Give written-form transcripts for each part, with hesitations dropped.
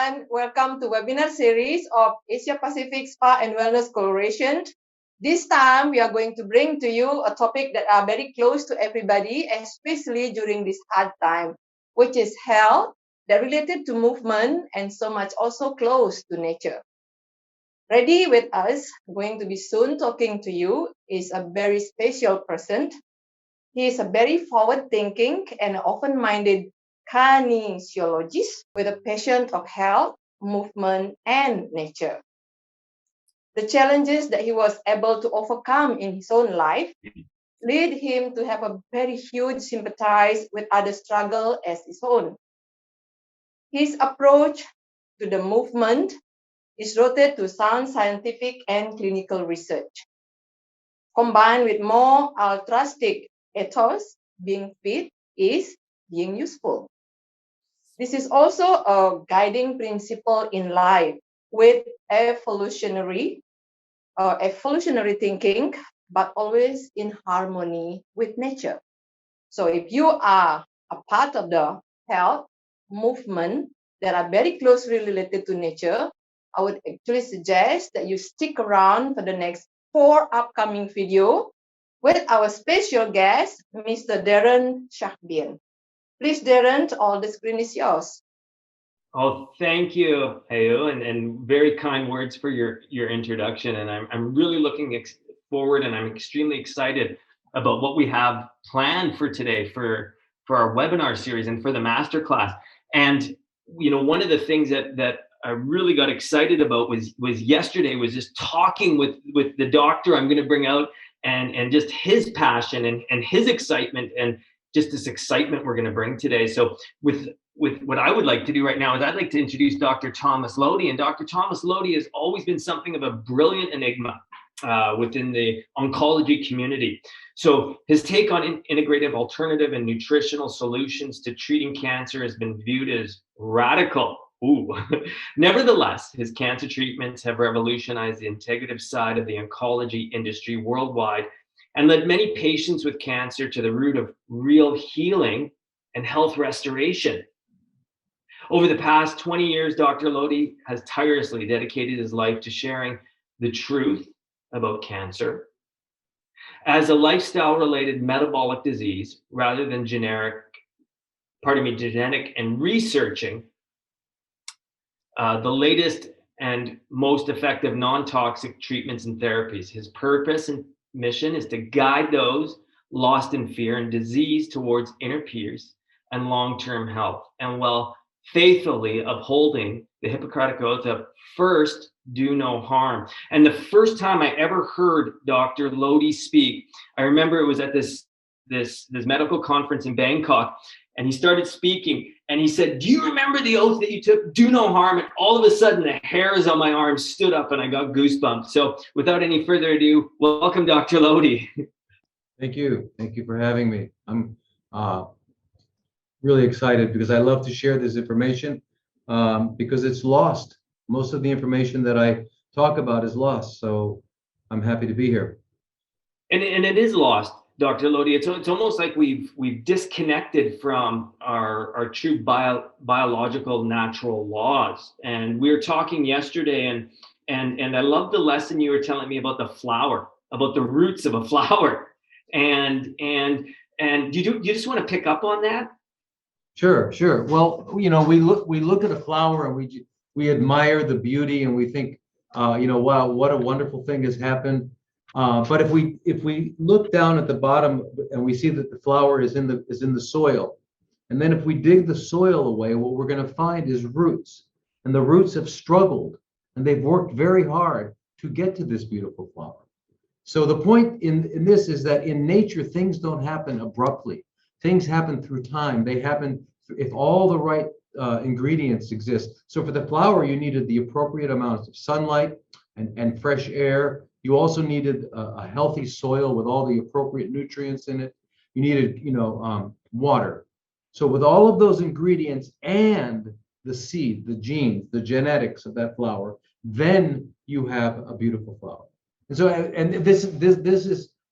everyone. Welcome to webinar series of Asia Pacific Spa and Wellness Collaboration. This time, we are going to bring to you a topic that are very close to everybody, especially during this hard time, which is health, that related to movement and so much also close to nature. Ready with us, going to be soon talking to you, is a very special person. He is a very forward-thinking and often-minded kinesiologist with a passion of health, movement, and nature. The challenges that he was able to overcome in his own life lead him to have a very huge sympathize with other struggle as his own. His approach to the movement is rooted to sound scientific and clinical research, combined with more altruistic ethos. Being fit is being useful. This is also a guiding principle in life with evolutionary thinking, but always in harmony with nature. So if you are a part of the health movement that are very closely related to nature, I would actually suggest that you stick around for the next 4 upcoming video with our special guest, Mr. Darren Scherbain. Please, Darren, all the screen is yours. Oh, thank you, Hayu, and very kind words for your introduction. And I'm really looking forward, and I'm extremely excited about what we have planned for today for our webinar series and for the masterclass. And you know, one of the things that I really got excited about was yesterday was just talking with the doctor I'm going to bring out, and just his passion and his excitement, and just this excitement we're going to bring today. So with what I would like to do right now is I'd like to introduce Dr. Thomas Lodi. And Dr. Thomas Lodi has always been something of a brilliant enigma within the oncology community. So his take on integrative alternative and nutritional solutions to treating cancer has been viewed as radical. Ooh. Nevertheless, his cancer treatments have revolutionized the integrative side of the oncology industry worldwide and led many patients with cancer to the root of real healing and health restoration. Over the past 20 years, Dr. Lodi has tirelessly dedicated his life to sharing the truth about cancer as a lifestyle-related metabolic disease rather than genetic, and researching the latest and most effective non-toxic treatments and therapies. His purpose and mission is to guide those lost in fear and disease towards inner peace and long-term health, and while faithfully upholding the Hippocratic Oath of first do no harm. And the first time I ever heard Dr. Lodi speak, I remember it was at this medical conference in Bangkok, and he started speaking and he said, "Do you remember the oath that you took? Do no harm." And all of a sudden the hairs on my arms stood up and I got goosebumps. So without any further ado, welcome Dr. Lodi. Thank you. Thank you for having me. I'm really excited because I love to share this information because it's lost. Most of the information that I talk about is lost. So I'm happy to be here. And it is lost, Dr. Lodi. It's almost like we've disconnected from our true biological natural laws. And we were talking yesterday, and I love the lesson you were telling me about the flower, about the roots of a flower. And you just want to pick up on that? Sure. Well, you know, we look at a flower and we admire the beauty and we think, wow, what a wonderful thing has happened. But if we look down at the bottom and we see that the flower is in the soil, and then if we dig the soil away, what we're going to find is roots, and the roots have struggled and they've worked very hard to get to this beautiful flower. So the point in this is that in nature, things don't happen abruptly. Things happen through time. They happen if all the right ingredients exist. So for the flower, you needed the appropriate amounts of sunlight and fresh air. You also needed a healthy soil with all the appropriate nutrients in it. You needed, water. So with all of those ingredients and the seed, the genes, the genetics of that flower, then you have a beautiful flower. And so, and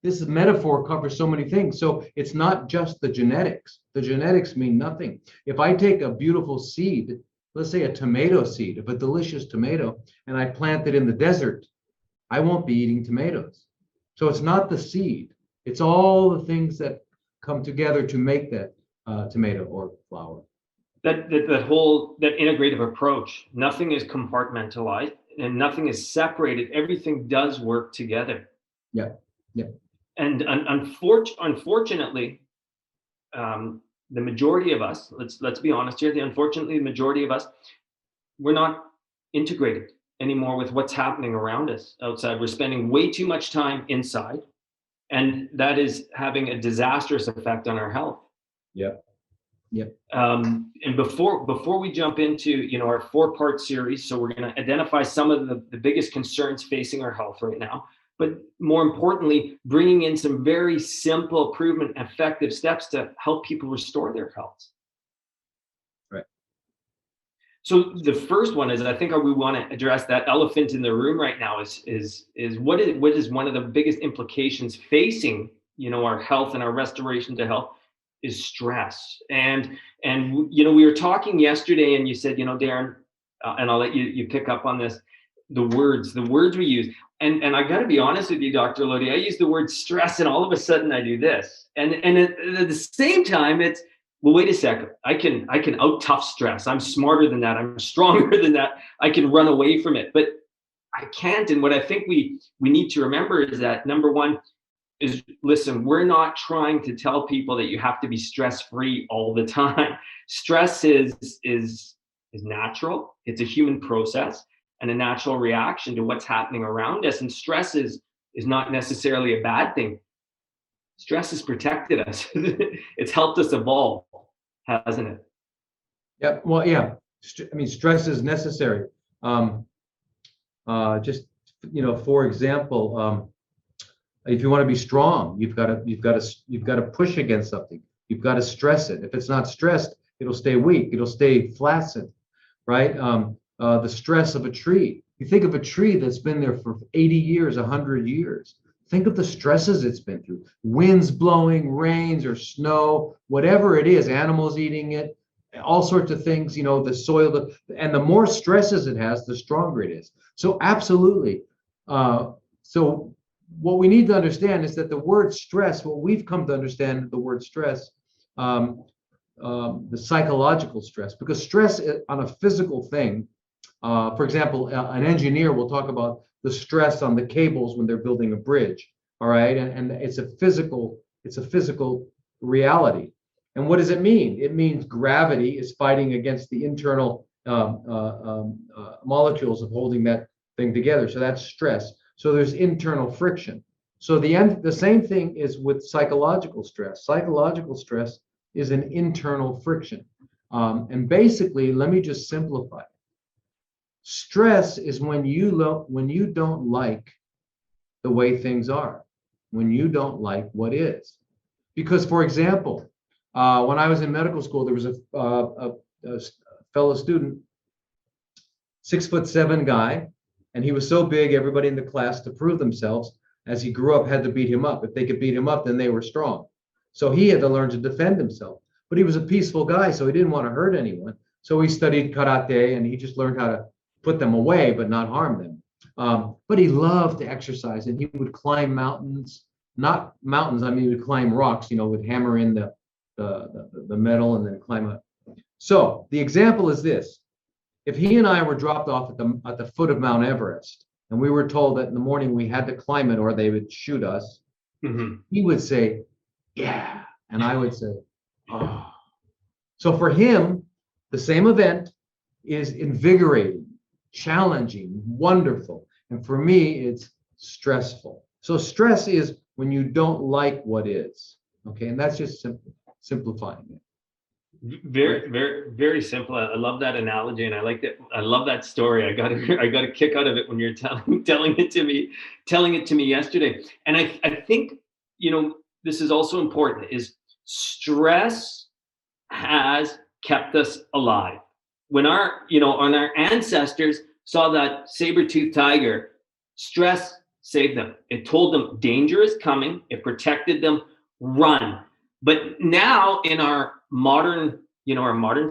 this metaphor covers so many things. So it's not just the genetics. The genetics mean nothing. If I take a beautiful seed let's say a tomato seed of a delicious tomato, and I plant it in the desert, I won't be eating tomatoes. So it's not the seed, it's all the things that come together to make that tomato or flower. That integrative approach, nothing is compartmentalized and nothing is separated. Everything does work together. Yeah. And unfortunately, the majority of us, let's be honest here, unfortunately, the majority of us, we're not integrated anymore with what's happening around us outside. We're spending way too much time inside, and that is having a disastrous effect on our health. Yep. And before we jump into our 4-part series, so we're going to identify some of the biggest concerns facing our health right now, but more importantly, bringing in some very simple, proven, effective steps to help people restore their health. Right. So the first one is, I think we want to address that elephant in the room right now is what is one of the biggest implications facing our health and our restoration to health is stress. And we were talking yesterday, and you said, Darren, and I'll let you pick up on this, the words we use. And I got to be honest with you, Dr. Lodi, I use the word stress, and all of a sudden I do this. And at the same time, it's, well, wait a second, I can out tough stress. I'm smarter than that. I'm stronger than that. I can run away from it, but I can't. And what I think we need to remember is that, number one, is, listen, we're not trying to tell people that you have to be stress-free all the time. Stress is natural. It's a human process and a natural reaction to what's happening around us. And stress is not necessarily a bad thing. Stress has protected us. It's helped us evolve, hasn't it? Yeah. Well, yeah. I mean, stress is necessary. Just for example, if you want to be strong, you've got to push against something. You've got to stress it. If it's not stressed, it'll stay weak. It'll stay flaccid, right? The stress of a tree. You think of a tree that's been there for 80 years, 100 years. Think of the stresses it's been through. Winds blowing, rains or snow, whatever it is, animals eating it, all sorts of things, the soil, and the more stresses it has, the stronger it is. So absolutely. So what we need to understand is that the word stress, what we've come to understand the word stress, the psychological stress, because stress on a physical thing, for example, an engineer will talk about the stress on the cables when they're building a bridge, all right? And it's a physical reality. And what does it mean? It means gravity is fighting against the internal molecules of holding that thing together. So that's stress. So there's internal friction. So the same thing is with psychological stress. Psychological stress is an internal friction. And basically, let me just simplify it. Stress is when you don't like the way things are, when you don't like what is. Because, for example, when I was in medical school, there was a fellow student, 6'7" guy, and he was so big, everybody in the class, to prove themselves, as he grew up, had to beat him up. If they could beat him up, then they were strong. So he had to learn to defend himself. But he was a peaceful guy, so he didn't want to hurt anyone. So he studied karate, and he just learned how to put them away, but not harm them. But he loved to exercise, and he would climb mountains. Not mountains, I mean, he would climb rocks, would hammer in the metal and then climb up. So the example is this. If he and I were dropped off at the foot of Mount Everest, and we were told that in the morning we had to climb it or they would shoot us, he would say, yeah. And I would say, oh. So for him, the same event is invigorating, challenging, wonderful. And for me, it's stressful. So stress is when you don't like what is. Okay. And that's just simplifying it. Very, very, very simple. I love that analogy, and I like that. I love that story. I got a kick out of it when you're telling it to me yesterday. And I think this is also important. Is stress has kept us alive. When our ancestors saw that saber-toothed tiger, stress saved them. It told them danger is coming. It protected them. Run. But now in our modern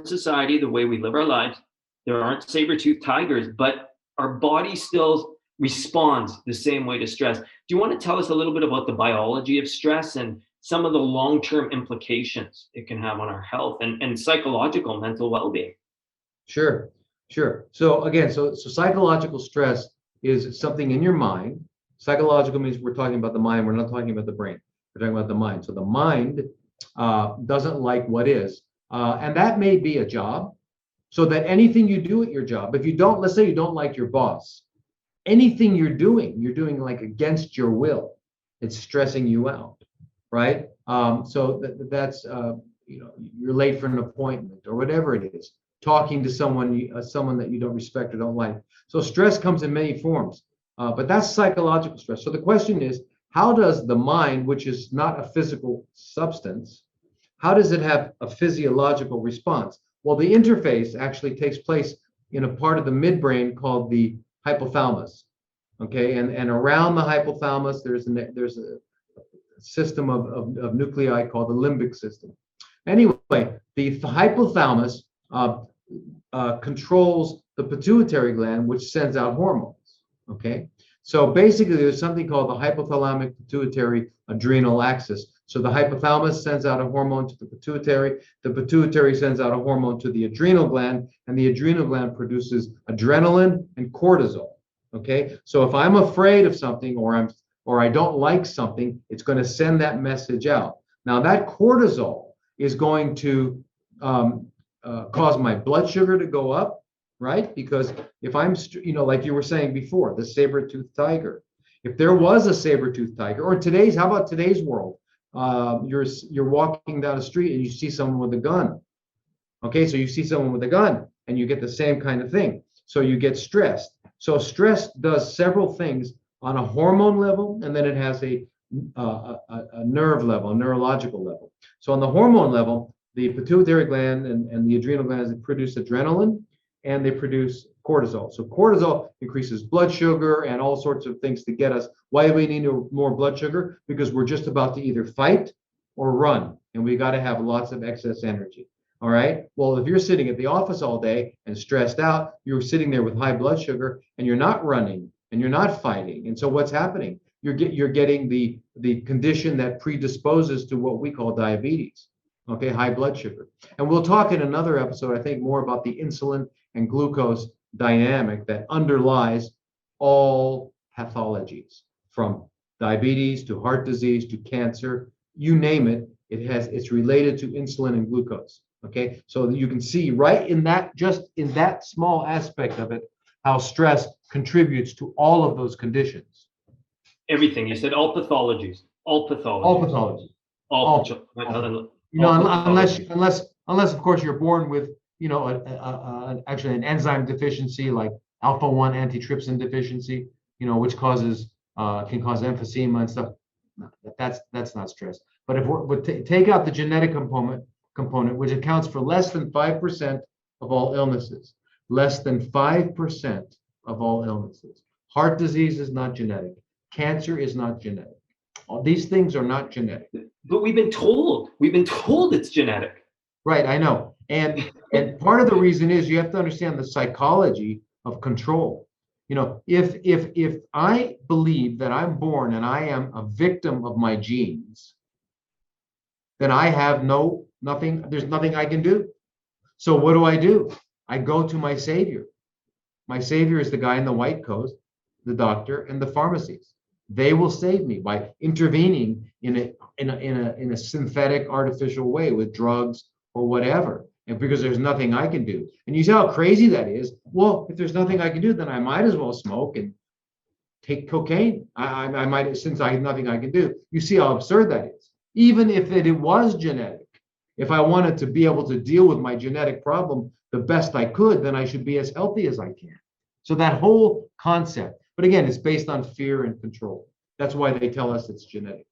society, the way we live our lives, there aren't saber-toothed tigers, but our body still responds the same way to stress. Do you want to tell us a little bit about the biology of stress and some of the long-term implications it can have on our health and psychological mental well-being? Sure, sure. So again, so psychological stress is something in your mind. Psychological means we're talking about the mind. We're not talking about the brain. We're talking about the mind. So the mind doesn't like what is, and that may be a job. So that anything you do at your job, if you don't, let's say you don't like your boss, anything you're doing like against your will. It's stressing you out, right? So that's you're late for an appointment or whatever it is. Talking to someone that you don't respect or don't like. So stress comes in many forms, but that's psychological stress. So the question is, how does the mind, which is not a physical substance, how does it have a physiological response? Well, the interface actually takes place in a part of the midbrain called the hypothalamus. Okay, and around the hypothalamus, there's a system of nuclei called the limbic system. Anyway, the hypothalamus controls the pituitary gland, which sends out hormones. Okay, so basically, there's something called the hypothalamic pituitary adrenal axis. So the hypothalamus sends out a hormone to the pituitary sends out a hormone to the adrenal gland, and the adrenal gland produces adrenaline and cortisol. Okay, so if I'm afraid of something or I don't like something, it's going to send that message out. Now that cortisol is going to cause my blood sugar to go up, right? Because if I'm, like you were saying before, the saber-toothed tiger. If there was a saber-toothed tiger, or how about today's world? You're walking down the street and you see someone with a gun. Okay, so you see someone with a gun and you get the same kind of thing. So you get stressed. So stress does several things on a hormone level, and then it has a nerve level, a neurological level. So on the hormone level, the pituitary gland and the adrenal glands produce adrenaline and they produce cortisol. So cortisol increases blood sugar and all sorts of things to get us. Why do we need more blood sugar? Because we're just about to either fight or run, and we got to have lots of excess energy. All right. Well, if you're sitting at the office all day and stressed out, you're sitting there with high blood sugar and you're not running and you're not fighting. And so what's happening? You're getting the condition that predisposes to what we call diabetes. Okay, high blood sugar. And we'll talk in another episode, I think, more about the insulin and glucose dynamic that underlies all pathologies, from diabetes to heart disease to cancer, you name it, it's related to insulin and glucose. Okay, so you can see right in that, just in that small aspect of it, how stress contributes to all of those conditions. Everything you said, all pathologies. Unless of course you're born with actually an enzyme deficiency like alpha-1 antitrypsin deficiency, which can cause emphysema and stuff. No, that's not stress. But if we take out the genetic component, which accounts for less than 5% of all illnesses, less than 5% of all illnesses. Heart disease is not genetic. Cancer is not genetic. All these things are not genetic. But we've been told it's genetic. Right, I know. And part of the reason is you have to understand the psychology of control. If I believe that I'm born and I am a victim of my genes, then I have nothing, there's nothing I can do. So what do? I go to my savior. My savior is the guy in the white coat, the doctor, and the pharmacies. They will save me by intervening in a synthetic, artificial way with drugs or whatever. And because there's nothing I can do. And you see how crazy that is. Well, if there's nothing I can do, then I might as well smoke and take cocaine. I might, since I have nothing I can do. You see how absurd that is. Even if it was genetic, if I wanted to be able to deal with my genetic problem the best I could, then I should be as healthy as I can. So that whole concept, but again, it's based on fear and control. That's why they tell us it's genetic.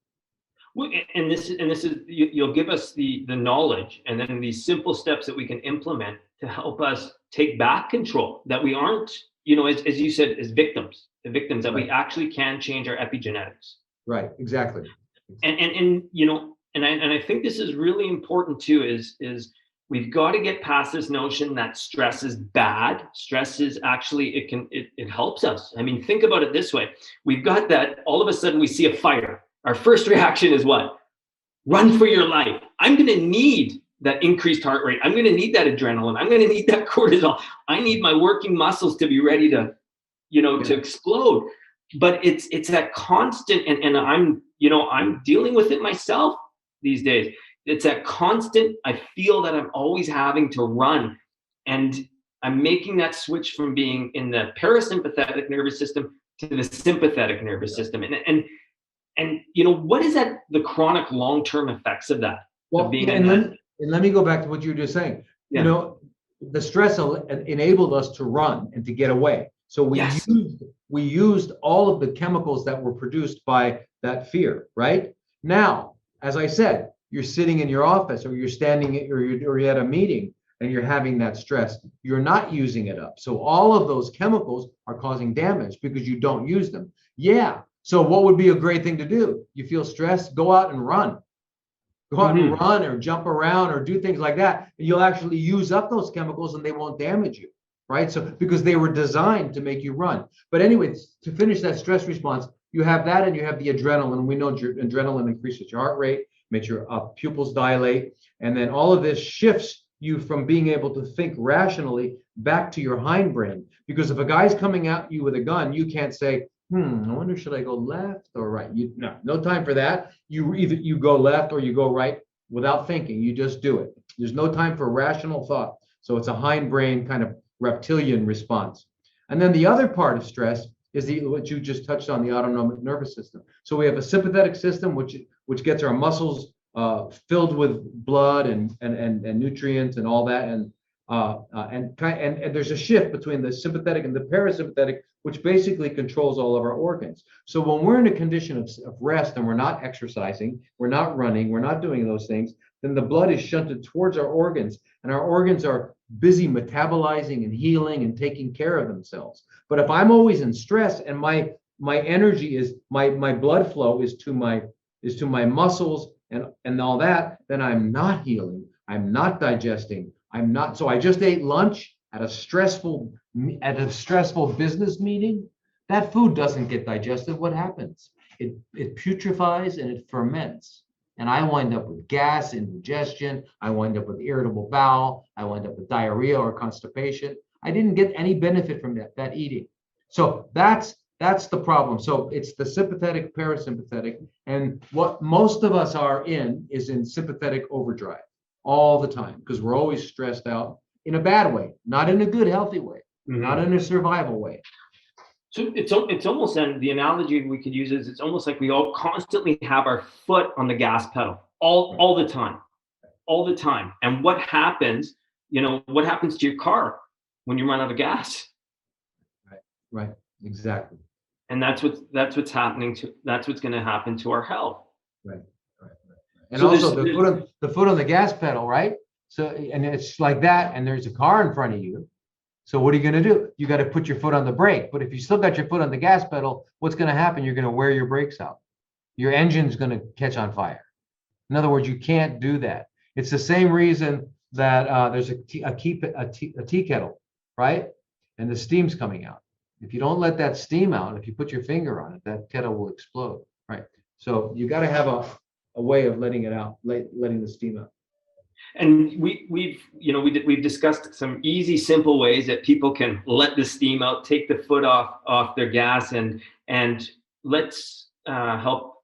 Well, and this is you'll give us the knowledge and then these simple steps that we can implement to help us take back control, that we aren't, as you said, as victims, that we actually can change our epigenetics. Right, exactly. And I think this is really important too, is we've got to get past this notion that stress is bad. Stress is actually, it helps us. I mean, think about it this way. We've got that, all of a sudden we see a fire. Our first reaction is what? Run for your life. I'm going to need that increased heart rate. I'm going to need that adrenaline. I'm going to need that cortisol. I need my working muscles to be ready to, to explode. But it's that constant, and I'm dealing with it myself these days. It's that constant, I feel that I'm always having to run. And I'm making that switch from being in the parasympathetic nervous system to the sympathetic nervous system. And what is that, the chronic long-term effects of that? Well, of being and let me go back to what you were just saying. Yeah. The stress enabled us to run and to get away. So we used all of the chemicals that were produced by that fear, right? Now, as I said, you're sitting in your office, or you're standing or you're at a meeting and you're having that stress. You're not using it up. So all of those chemicals are causing damage because you don't use them. Yeah. So what would be a great thing to do? You feel stressed, go out and run. Go out and run or jump around or do things like that. And you'll actually use up those chemicals and they won't damage you, right? So because they were designed to make you run. But anyways, to finish that stress response, you have that and you have the adrenaline. We know your adrenaline increases your heart rate, makes your pupils dilate. And then all of this shifts you from being able to think rationally back to your hindbrain. Because if a guy's coming at you with a gun, you can't say, I wonder, should I go left or right? No time for that. You go left or you go right without thinking. You just do it. There's no time for rational thought. So it's a hindbrain kind of reptilian response. And then the other part of stress is what you just touched on, the autonomic nervous system. So we have a sympathetic system, which gets our muscles filled with blood and nutrients and all that. And there's a shift between the sympathetic and the parasympathetic, which basically controls all of our organs. So when we're in a condition of rest and we're not exercising, we're not running, we're not doing those things, then the blood is shunted towards our organs, and our organs are busy metabolizing and healing and taking care of themselves. But if I'm always in stress and my energy is my blood flow is to my muscles and all that, then I'm not healing, I'm not digesting, so I just ate lunch at a stressful business meeting. That food doesn't get digested. What happens? It putrefies and it ferments. And I wind up with gas, indigestion. I wind up with irritable bowel. I wind up with diarrhea or constipation. I didn't get any benefit from that eating. So that's the problem. So it's the sympathetic, parasympathetic. And what most of us are in is in sympathetic overdrive all the time, because we're always stressed out in a bad way, not in a good, healthy way, not in a survival way. So it's almost, and the analogy we could use is it's almost like we all constantly have our foot on the gas pedal all the time. And what happens, what happens to your car when you run out of gas? Right, exactly. And that's what's going to happen to our health. Right. And so also the foot on the gas pedal, right? So, and it's like that, and there's a car in front of you. So what are you going to do? You got to put your foot on the brake. But if you still got your foot on the gas pedal, what's going to happen? You're going to wear your brakes out. Your engine's going to catch on fire. In other words, you can't do that. It's the same reason that there's a tea kettle, right? And the steam's coming out. If you don't let that steam out, if you put your finger on it, that kettle will explode, right? So you got to have a way of letting it out, letting the steam out. And we've discussed some easy, simple ways that people can let the steam out, take the foot off their gas, and let's help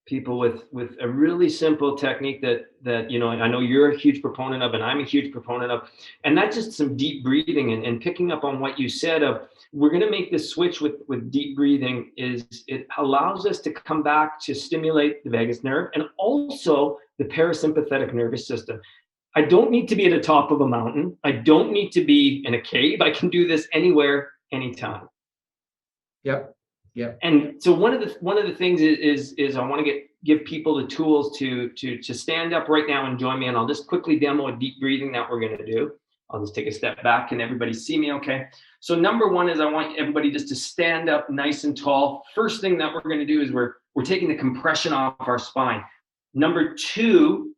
people with a really simple technique that I know you're a huge proponent of, and I'm a huge proponent of, and that's just some deep breathing and picking up on what you said of, we're going to make this switch with deep breathing. Is it allows us to come back to stimulate the vagus nerve and also the parasympathetic nervous system. I don't need to be at the top of a mountain. I don't need to be in a cave. I can do this anywhere, anytime. Yep. And so one of the things is I want to give people the tools to stand up right now and join me, and I'll just quickly demo a deep breathing that we're going to do. I'll just take a step back. Can everybody see me okay? So number one is I want everybody just to stand up nice and tall. First thing that we're going to do is we're taking the compression off our spine. Number two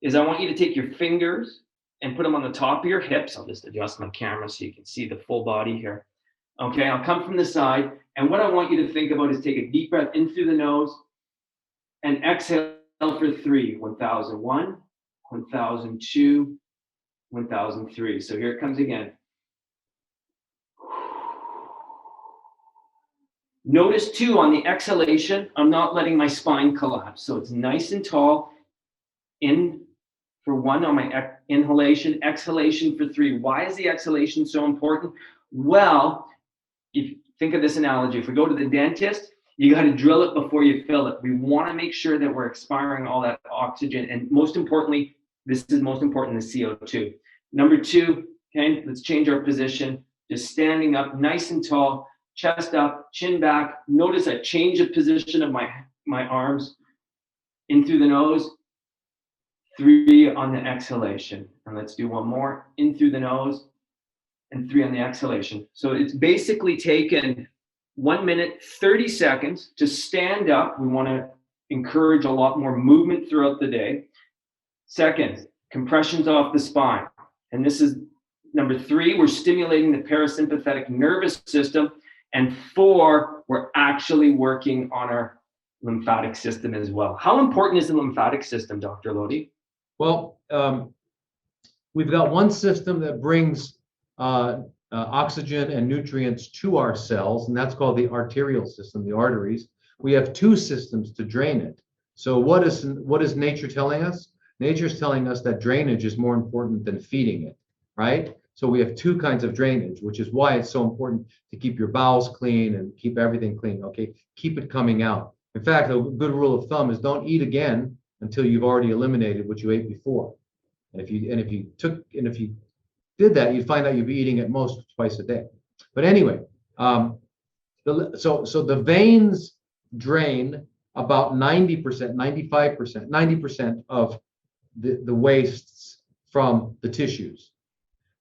is I want you to take your fingers and put them on the top of your hips. I'll just adjust my camera so you can see the full body here. Okay, I'll come from the side. And what I want you to think about is take a deep breath in through the nose and exhale for 3. 1001, 1002, 1003. So here it comes again. Notice too, on the exhalation, I'm not letting my spine collapse. So it's nice and tall. In for 1 on my inhalation, exhalation for 3. Why is the exhalation so important? Well, if you think of this analogy, if we go to the dentist, you got to drill it before you fill it. We want to make sure that we're expiring all that oxygen. And most importantly, this is most important, the CO2. Number 2, okay, let's change our position. Just standing up nice and tall, chest up, chin back. Notice I change the position of my arms. In through the nose, 3 on the exhalation. And let's do one more. In through the nose and 3 on the exhalation. So it's basically taken 1 minute, 30 seconds to stand up. We want to encourage a lot more movement throughout the day. Second, compressions off the spine. And this is number 3, we're stimulating the parasympathetic nervous system. And 4, we're actually working on our lymphatic system as well. How important is the lymphatic system, Dr. Lodi? Well, we've got one system that brings oxygen and nutrients to our cells, and that's called the arterial system, the arteries. We have 2 systems to drain it. So what is nature telling us? Nature's telling us that drainage is more important than feeding it, right? So we have 2 kinds of drainage, which is why it's so important to keep your bowels clean and keep everything clean, okay? Keep it coming out. In fact, a good rule of thumb is don't eat again until you've already eliminated what you ate before. And if you did that, you'd find out you'd be eating at most twice a day. But anyway, so the veins drain about 90%, 95%, 90% of the wastes from the tissues.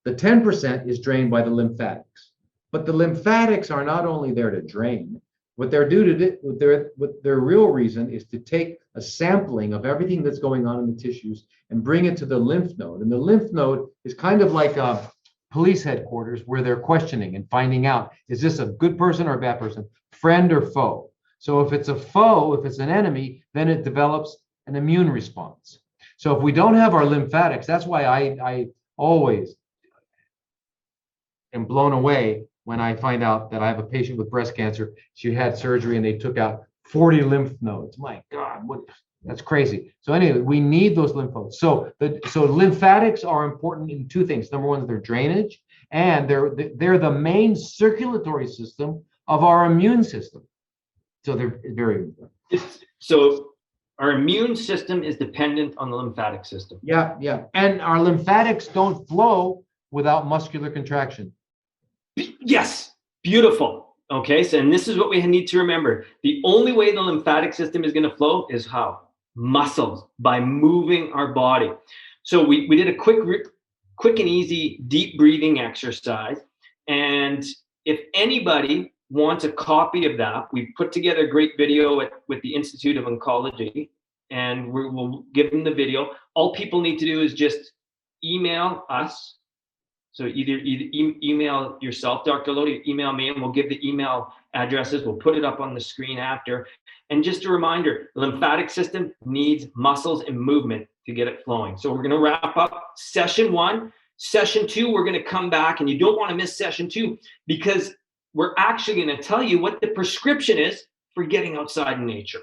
The 10% is drained by the lymphatics. But the lymphatics are not only there to drain. What their real reason is to take a sampling of everything that's going on in the tissues and bring it to the lymph node. And the lymph node is kind of like a police headquarters where they're questioning and finding out, is this a good person or a bad person, friend or foe? So if it's a foe, if it's an enemy, then it develops an immune response. So if we don't have our lymphatics, that's why I always am blown away when I find out that I have a patient with breast cancer. She had surgery and they took out 40 lymph nodes. My God, that's crazy. So anyway, we need those lymph nodes. So lymphatics are important in 2 things. Number 1 is their drainage, and they're the main circulatory system of our immune system. So they're very important. So our immune system is dependent on the lymphatic system. Yeah. And our lymphatics don't flow without muscular contraction. Yes, beautiful. Okay, so and this is what we need to remember. The only way the lymphatic system is going to flow is how? Muscles, by moving our body. So we did a quick and easy deep breathing exercise. And if anybody wants a copy of that, we put together a great video with the Institute of Oncology, and we'll give them the video. All people need to do is just email us. So either email yourself, Dr. Lodi, email me, and we'll give the email addresses. We'll put it up on the screen after. And just a reminder, the lymphatic system needs muscles and movement to get it flowing. So we're going to wrap up session 1. Session 2, we're going to come back, and you don't want to miss session 2 because we're actually going to tell you what the prescription is for getting outside in nature.